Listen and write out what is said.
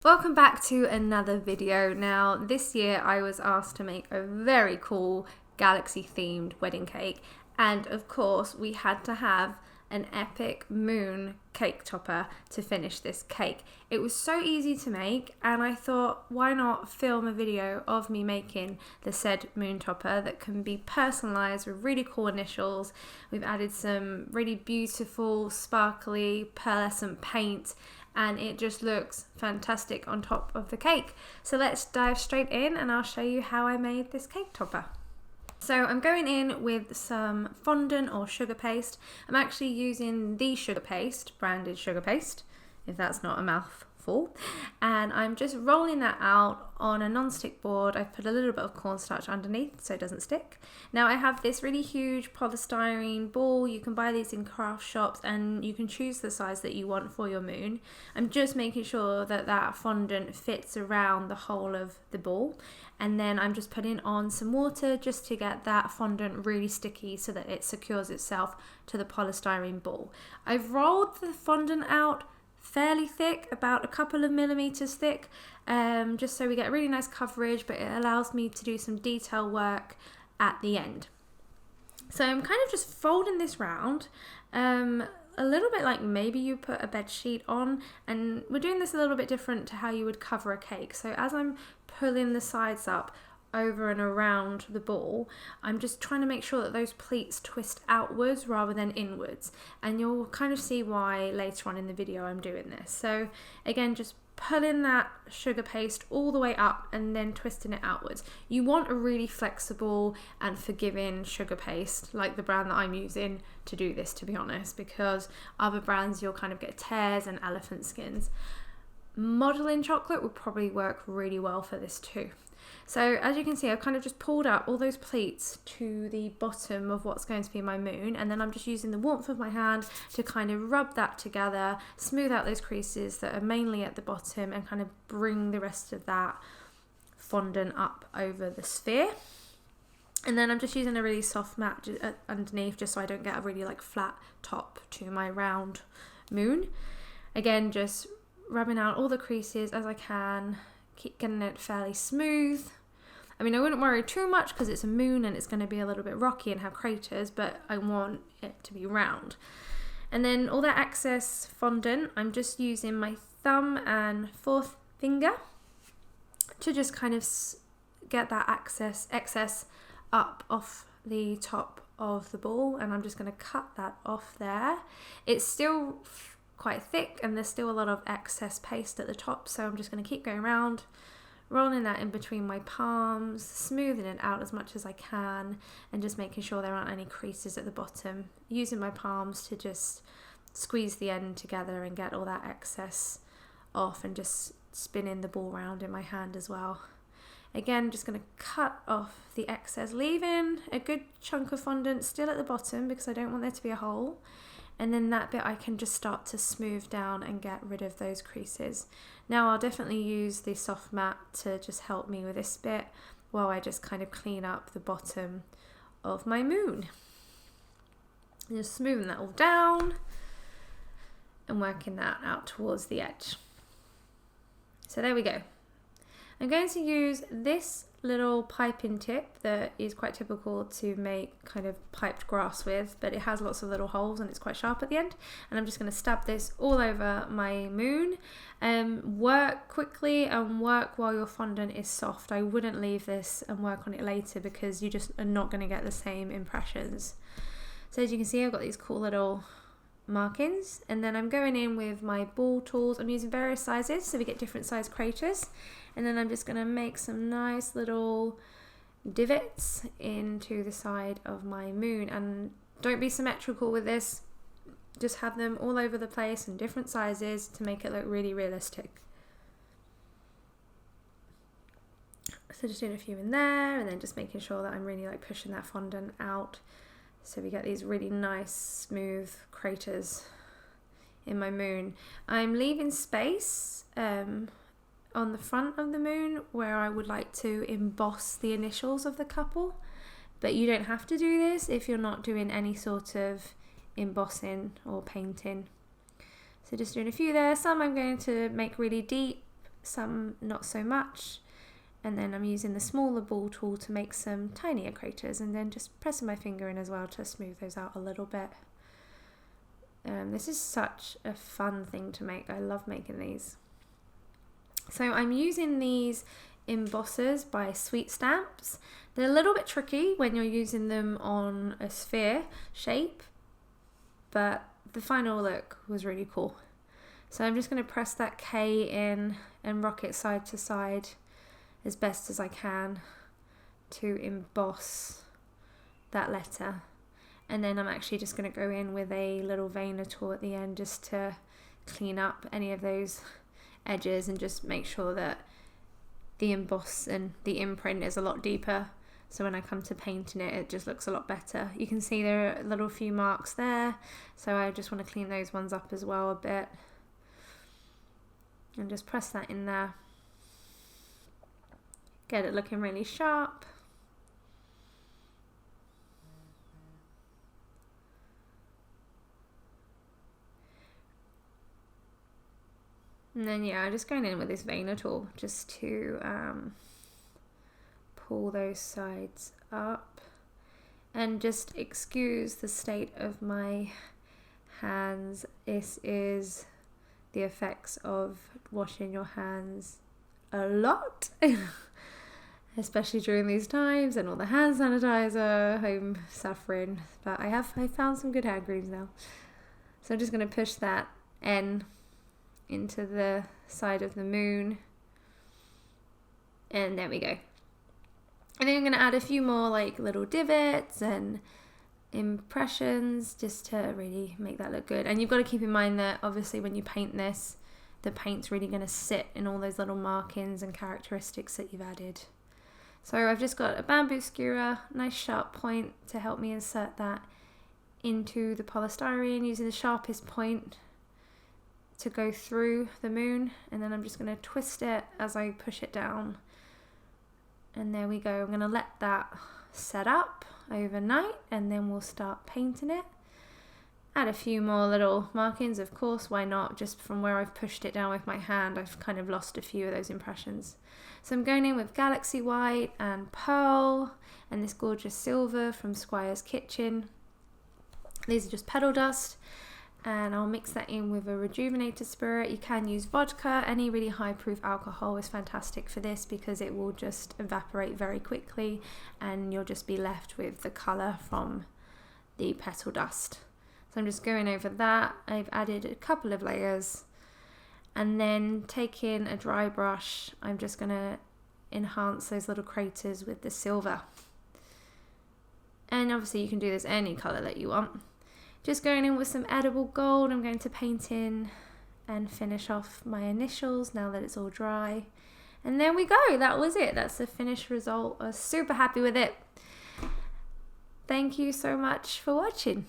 Welcome back to another video. Now this year I was asked to make a very cool galaxy themed wedding cake, and of course we had to have an epic moon cake topper to finish this cake. It was so easy to make, and I thought, why not film a video of me making the said moon topper that can be personalized with really cool initials. We've added some really beautiful sparkly pearlescent paint, and it just looks fantastic on top of the cake. So let's dive straight in and I'll show you how I made this cake topper. So I'm going in with some fondant or sugar paste. I'm actually using the sugar paste, branded sugar paste, if that's not a mouthful. And I'm just rolling that out on a non-stick board. I've put a little bit of cornstarch underneath so it doesn't stick. Now I have this really huge polystyrene ball. You can buy these in craft shops and you can choose the size that you want for your moon. I'm just making sure that that fondant fits around the whole of the ball. And then I'm just putting on some water just to get that fondant really sticky so that it secures itself to the polystyrene ball. I've rolled the fondant out fairly thick, about a couple of millimeters thick, just so we get really nice coverage, but it allows me to do some detail work at the end. So I'm kind of just folding this round, a little bit like maybe you put a bed sheet on, and we're doing this a little bit different to how you would cover a cake. So as I'm pulling the sides up over and around the ball, I'm just trying to make sure that those pleats twist outwards rather than inwards, and you'll kind of see why later on in the video I'm doing this. So again, just pulling that sugar paste all the way up and then twisting it outwards. You want a really flexible and forgiving sugar paste like the brand that I'm using to do this, to be honest, because other brands you'll kind of get tears and elephant skins. Modeling chocolate would probably work really well for this too. So as you can see, I've kind of just pulled up all those pleats to the bottom of what's going to be my moon, and then I'm just using the warmth of my hand to kind of rub that together, smooth out those creases that are mainly at the bottom, and kind of bring the rest of that fondant up over the sphere. And then I'm just using a really soft mat underneath, just so I don't get a really like flat top to my round moon. Again, just rubbing out all the creases as I can, keep getting it fairly smooth. I mean, I wouldn't worry too much because it's a moon and it's going to be a little bit rocky and have craters, but I want it to be round. And then all that excess fondant, I'm just using my thumb and fourth finger to just kind of get that excess up off the top of the ball, and I'm just going to cut that off there. It's still quite thick and there's still a lot of excess paste at the top, so I'm just going to keep going around, rolling that in between my palms, smoothing it out as much as I can, and just making sure there aren't any creases at the bottom, using my palms to just squeeze the end together and get all that excess off, and just spinning the ball round in my hand as well. Again, just going to cut off the excess, leaving a good chunk of fondant still at the bottom because I don't want there to be a hole. And then that bit I can just start to smooth down and get rid of those creases. Now I'll definitely use the soft mat to just help me with this bit while I just kind of clean up the bottom of my moon. And just smoothing that all down and working that out towards the edge. So there we go. I'm going to use this little piping tip that is quite typical to make kind of piped grass with, but it has lots of little holes and it's quite sharp at the end. And I'm just going to stab this all over my moon. Work quickly and work while your fondant is soft. I wouldn't leave this and work on it later because you just are not going to get the same impressions. So as you can see, I've got these cool little markings, and then I'm going in with my ball tools. I'm using various sizes so we get different size craters, and then I'm just going to make some nice little divots into the side of my moon. And don't be symmetrical with this, just have them all over the place in different sizes to make it look really realistic. So just doing a few in there, and then just making sure that I'm really like pushing that fondant out so we get these really nice smooth craters in my moon. I'm leaving space on the front of the moon where I would like to emboss the initials of the couple, but you don't have to do this if you're not doing any sort of embossing or painting. So just doing a few there. Some I'm going to make really deep some not so much. And then I'm using the smaller ball tool to make some tinier craters, and then just pressing my finger in as well to smooth those out a little bit. This is such a fun thing to make. I love making these. So I'm using these embossers by Sweet Stamps. They're a little bit tricky when you're using them on a sphere shape, but the final look was really cool. So I'm just going to press that K in and rock it side to side as best as I can to emboss that letter. And then I'm actually just going to go in with a little veiner tool at the end just to clean up any of those edges and just make sure that the emboss and the imprint is a lot deeper, so when I come to painting it, it just looks a lot better. You can see there are a little few marks there, so I just want to clean those ones up as well a bit. And just press that in there. Get it looking really sharp. And then yeah, I'm just going in with this veiner tool just to pull those sides up. And just excuse the state of my hands. This is the effects of washing your hands a lot. Especially during these times and all the hand sanitizer, home suffering. But I found some good hand creams now. So I'm just going to push that N into the side of the moon. And there we go. And then I'm going to add a few more like little divots and impressions just to really make that look good. And you've got to keep in mind that obviously when you paint this, the paint's really going to sit in all those little markings and characteristics that you've added. So I've just got a bamboo skewer, nice sharp point to help me insert that into the polystyrene, using the sharpest point to go through the moon, and then I'm just going to twist it as I push it down. And there we go. I'm going to let that set up overnight and then we'll start painting it. Add a few more little markings, of course, why not? Just from where I've pushed it down with my hand, I've kind of lost a few of those impressions. So I'm going in with Galaxy White and Pearl and this gorgeous silver from Squires Kitchen. These are just petal dust, and I'll mix that in with a rejuvenated spirit. You can use vodka. Any really high proof alcohol is fantastic for this because it will just evaporate very quickly and you'll just be left with the colour from the petal dust. So I'm just going over that. I've added a couple of layers, and then taking a dry brush, I'm just going to enhance those little craters with the silver. And obviously you can do this any colour that you want. Just going in with some edible gold, I'm going to paint in and finish off my initials now that it's all dry. And there we go, that was it. That's the finished result. I was super happy with it. Thank you so much for watching.